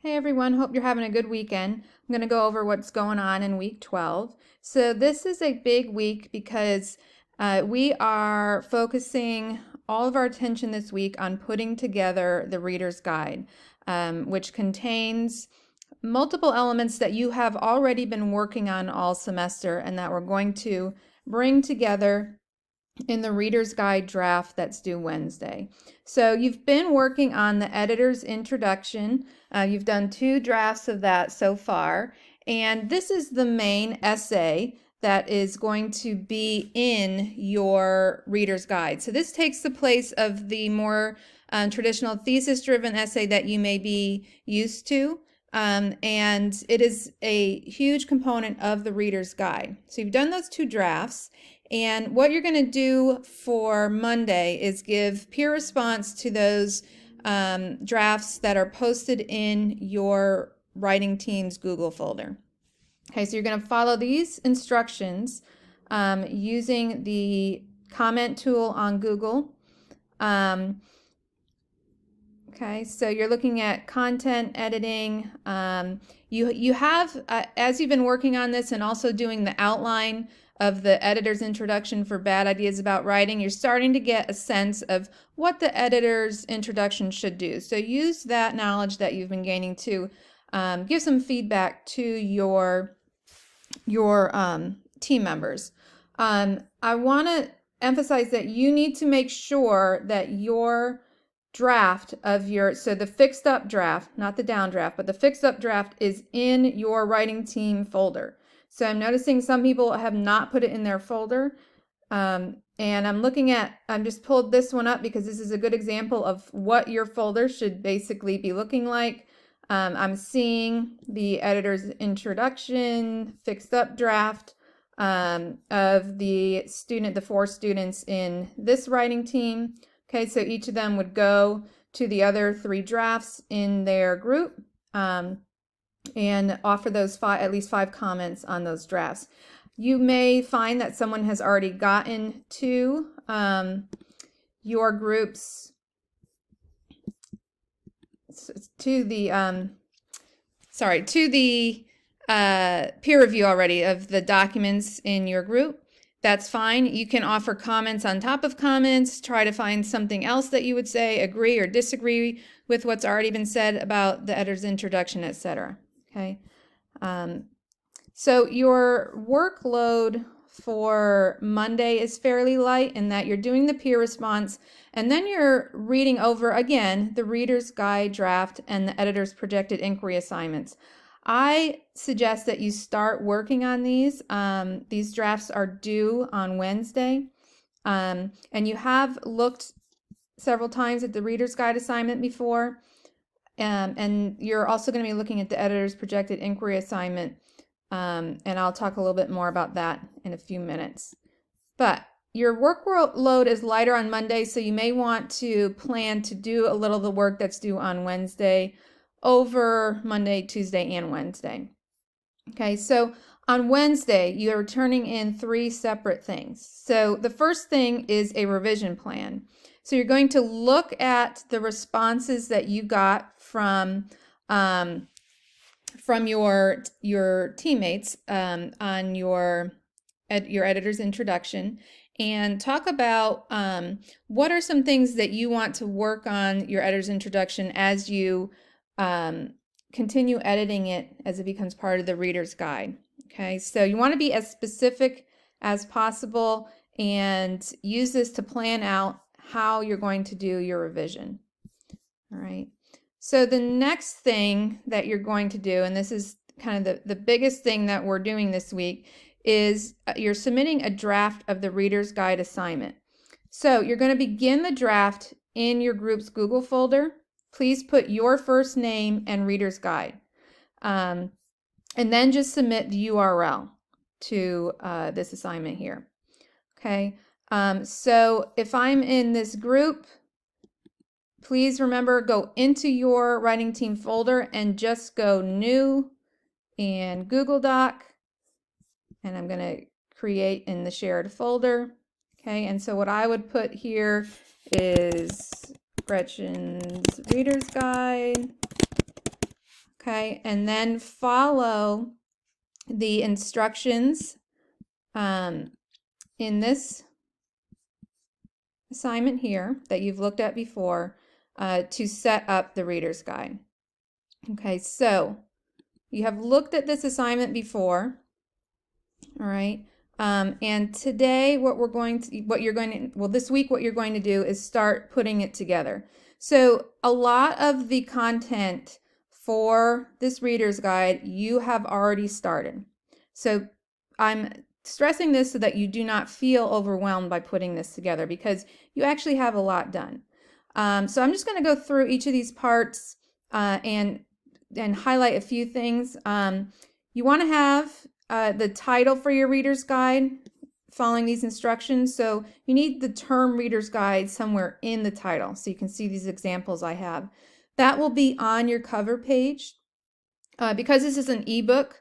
Hey everyone, hope you're having a good weekend. I'm going to go over what's going on in week 12. So this is a big week because we are focusing all of our attention this week on putting together the Reader's Guide, which contains multiple elements that you have already been working on all semester and that we're going to bring together in the Reader's Guide draft that's due Wednesday. So you've been working on the editor's introduction. You've done 2 drafts of that so far, and this is the main essay that is going to be in your Reader's Guide. So this takes the place of the more traditional thesis-driven essay that you may be used to. And it is a huge component of the Reader's Guide. So you've done those 2 drafts. And what you're going to do for Monday is give peer response to those drafts that are posted in your writing team's Google folder. Okay, so you're going to follow these instructions using the comment tool on Google. Okay, so you're looking at content editing. You have, as you've been working on this and also doing the outline of the editor's introduction for bad ideas about writing, you're starting to get a sense of what the editor's introduction should do. So use that knowledge that you've been gaining to give some feedback to your team members. I want to emphasize that you need to make sure that your draft of so the fixed up draft, not the down draft, but the fixed up draft is in your writing team folder. So I'm noticing some people have not put it in their folder. And I'm just pulled this one up because this is a good example of what your folder should basically be looking like. I'm seeing the editor's introduction, fixed up draft of the 4 students in this writing team. Okay, so each of them would go to the other 3 drafts in their group and offer those at least 5 comments on those drafts. You may find that someone has already gotten to your groups, to the peer review already of the documents in your group. That's fine. You can offer comments on top of comments, try to find something else that you would say, agree or disagree with what's already been said about the editor's introduction, etc. Okay. So your workload for Monday is fairly light in that you're doing the peer response and then you're reading over again the Reader's Guide draft and the editor's projected inquiry assignments. I suggest that you start working on these. These drafts are due on Wednesday. And you have looked several times at the Reader's Guide assignment before. And you're also going to be looking at the editor's projected inquiry assignment. And I'll talk a little bit more about that in a few minutes. But your workload is lighter on Monday, so you may want to plan to do a little of the work that's due on Wednesday over Monday, Tuesday, and Wednesday. Okay, so on Wednesday, you are turning in 3 separate things. So the first thing is a revision plan. So you're going to look at the responses that you got from your teammates on your editor's introduction and talk about what are some things that you want to work on your editor's introduction as you continue editing it as it becomes part of the Reader's Guide. Okay, so you want to be as specific as possible and use this to plan out how you're going to do your revision. All right, so the next thing that you're going to do, and this is kind of the biggest thing that we're doing this week, is you're submitting a draft of the Reader's Guide assignment. So you're going to begin the draft in your group's Google folder. Please put your first name and Reader's Guide. And then just submit the URL to this assignment here. Okay, so if I'm in this group, please remember, go into your writing team folder and just go New and Google Doc. And I'm going to create in the shared folder. Okay, and so what I would put here is Gretchen's Reader's Guide. Okay, and then follow the instructions in this assignment here that you've looked at before to set up the reader's guide. Okay, so you have looked at this assignment before, all right, and today what this week what you're going to do is start putting it together. So a lot of the content for this reader's guide you have already started. So I'm stressing this so that you do not feel overwhelmed by putting this together because you actually have a lot done. So I'm just going to go through each of these parts and highlight a few things. You want to have the title for your reader's guide following these instructions. So you need the term reader's guide somewhere in the title so you can see these examples I have. That will be on your cover page. Because this is an ebook,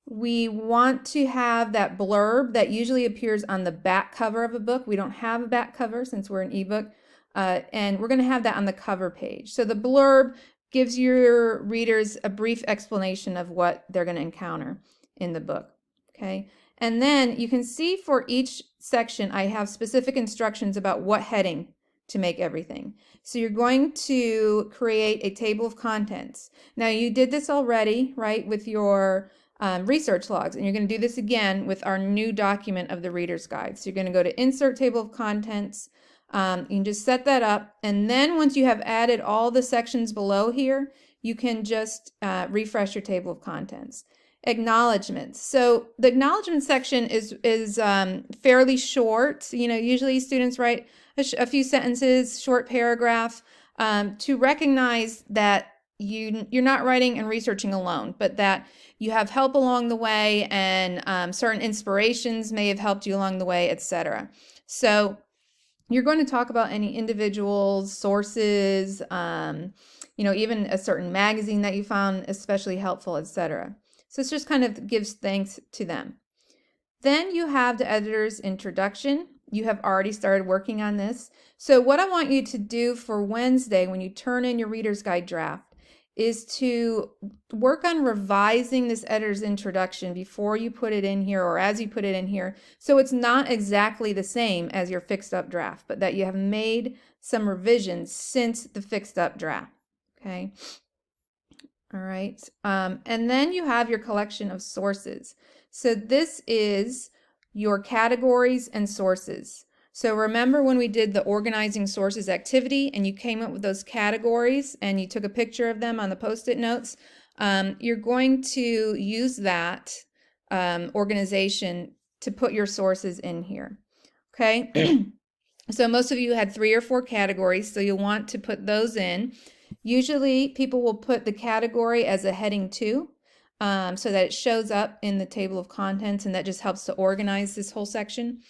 we want to have that blurb that usually appears on the back cover of a book. We don't have a back cover since we're an ebook, and we're going to have that on the cover page. So the blurb gives your readers a brief explanation of what they're going to encounter in the book. Okay, and then you can see for each section I have specific instructions about what heading to make everything. So you're going to create a table of contents. Now you did this already, right, with your research logs, and you're going to do this again with our new document of the reader's guide. So you're going to go to Insert Table of Contents. You can just set that up, and then once you have added all the sections below here, you can just refresh your table of contents. Acknowledgements. So the acknowledgement section is fairly short. You know, usually students write a few sentences, short paragraph, to recognize that you're not writing and researching alone, but that you have help along the way, and certain inspirations may have helped you along the way, etc. So you're going to talk about any individuals, sources, you know, even a certain magazine that you found especially helpful, etc. So it just kind of gives thanks to them. Then you have the editor's introduction. You have already started working on this. So what I want you to do for Wednesday when you turn in your reader's guide draft is to work on revising this editor's introduction before you put it in here or as you put it in here, so it's not exactly the same as your fixed up draft, but that you have made some revisions since the fixed up draft. Okay. All right. And then you have your collection of sources. So this is your categories and sources. So remember when we did the organizing sources activity and you came up with those categories and you took a picture of them on the Post-it notes, you're going to use that organization to put your sources in here. Okay. So most of you had 3 or 4 categories, so you'll want to put those in. Usually people will put the category as a heading 2, so that it shows up in the table of contents, and that just helps to organize this whole section.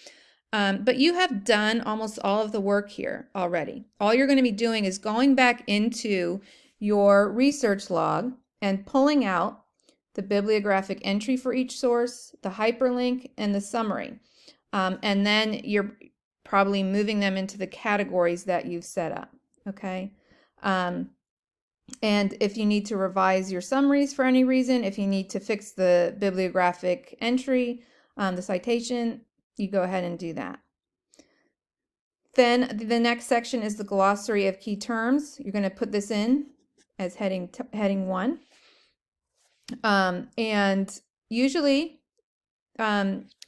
But you have done almost all of the work here already. All you're going to be doing is going back into your research log and pulling out the bibliographic entry for each source, the hyperlink, and the summary. And then you're probably moving them into the categories that you've set up. Okay. And if you need to revise your summaries for any reason, if you need to fix the bibliographic entry, the citation, you go ahead and do that. Then the next section is the Glossary of Key Terms. You're going to put this in as heading 1. And usually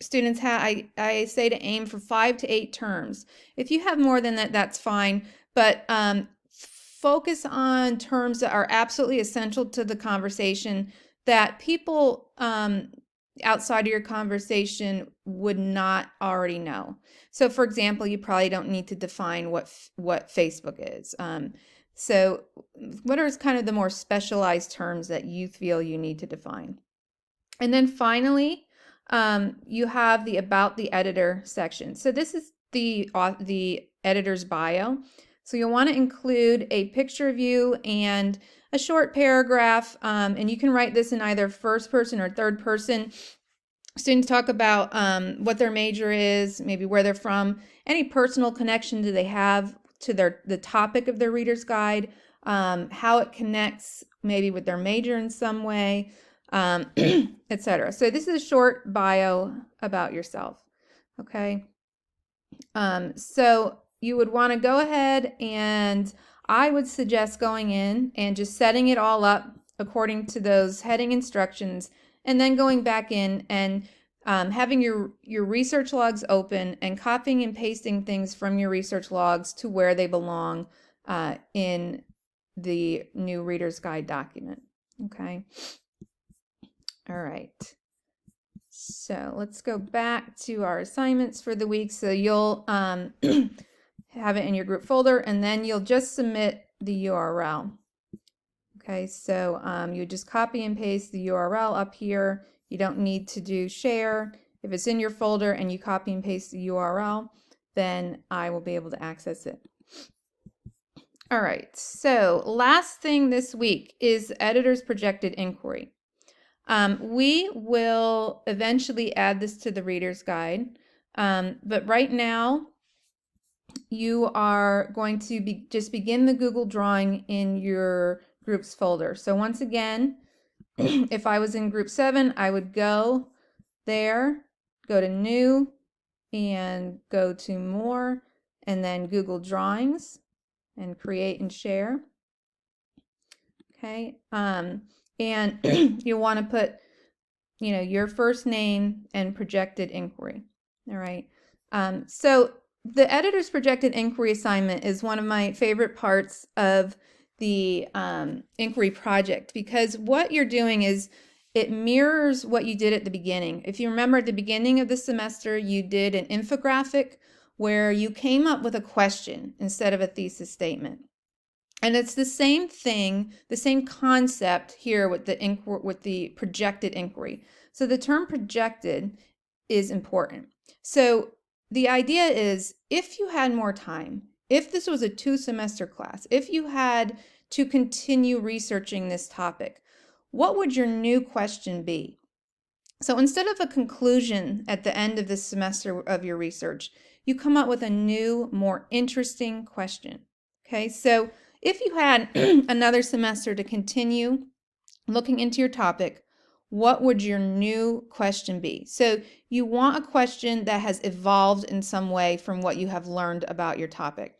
students I say to aim for 5 to 8 terms. If you have more than that, that's fine. But focus on terms that are absolutely essential to the conversation that people outside of your conversation would not already know. So for example, you probably don't need to define what Facebook is. So what are kind of the more specialized terms that you feel you need to define? And then finally, you have the About the Editor section. So this is the editor's bio. So you'll want to include a picture of you and a short paragraph, and you can write this in either first person or third person. Students talk about what their major is, maybe where they're from, any personal connection do they have to the topic of their reader's guide, how it connects maybe with their major in some way, etc. So this is a short bio about yourself. Okay. So you would want to go ahead, and I would suggest going in and just setting it all up according to those heading instructions, and then going back in and having your research logs open and copying and pasting things from your research logs to where they belong in the new Reader's Guide document. Okay. All right. So let's go back to our assignments for the week. So you'll have it in your group folder, and then you'll just submit the URL. Okay, so you just copy and paste the URL up here. You don't need to do share. If it's in your folder and you copy and paste the URL, then I will be able to access it. All right, so last thing this week is editor's projected inquiry. We will eventually add this to the Reader's Guide, but right now you are going to just begin the Google drawing in your groups folder. So once again, if I was in group 7, I would go there, go to new, and go to more, and then Google Drawings, and create and share. Okay, and you want to put, your first name and projected inquiry. All right. So the editor's projected inquiry assignment is one of my favorite parts of the inquiry project, because what you're doing is it mirrors what you did at the beginning. If you remember, at the beginning of the semester, you did an infographic where you came up with a question instead of a thesis statement. And it's the same thing, the same concept here with the projected inquiry. So the term projected is important. So the idea is, if you had more time, if this was a 2-semester class, if you had to continue researching this topic, what would your new question be? So instead of a conclusion at the end of this semester of your research, you come up with a new, more interesting question. Okay, so if you had another semester to continue looking into your topic, what would your new question be? So you want a question that has evolved in some way from what you have learned about your topic.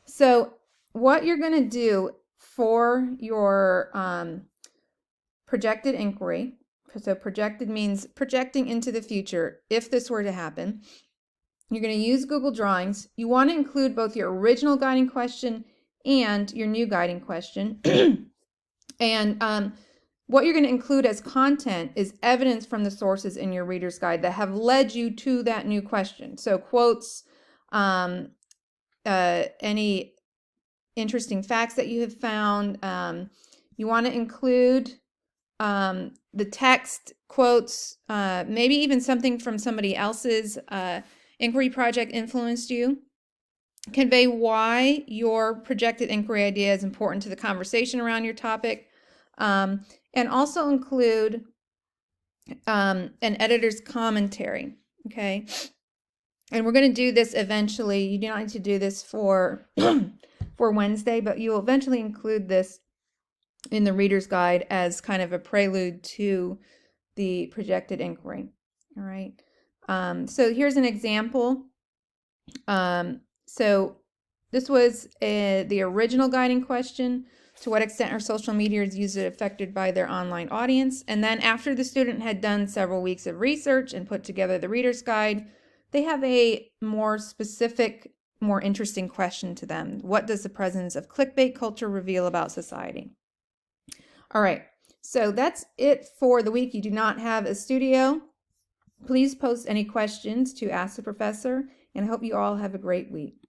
So what you're going to do for your projected inquiry, so projected means projecting into the future if this were to happen, you're going to use Google Drawings. You want to include both your original guiding question and your new guiding question. And what you're going to include as content is evidence from the sources in your Reader's Guide that have led you to that new question. So quotes, any interesting facts that you have found. You want to include the text, quotes, maybe even something from somebody else's inquiry project influenced you. Convey why your projected inquiry idea is important to the conversation around your topic, and also include an editor's commentary. Okay, and we're going to do this eventually. You do not need to do this for for Wednesday, but you will eventually include this in the Reader's Guide as kind of a prelude to the projected inquiry. All right. So here's an example. So this was the original guiding question. To what extent are social media users affected by their online audience? And then after the student had done several weeks of research and put together the Reader's Guide, they have a more specific, more interesting question to them. What does the presence of clickbait culture reveal about society? All right, so that's it for the week. You do not have a studio. Please post any questions to Ask the Professor, and I hope you all have a great week.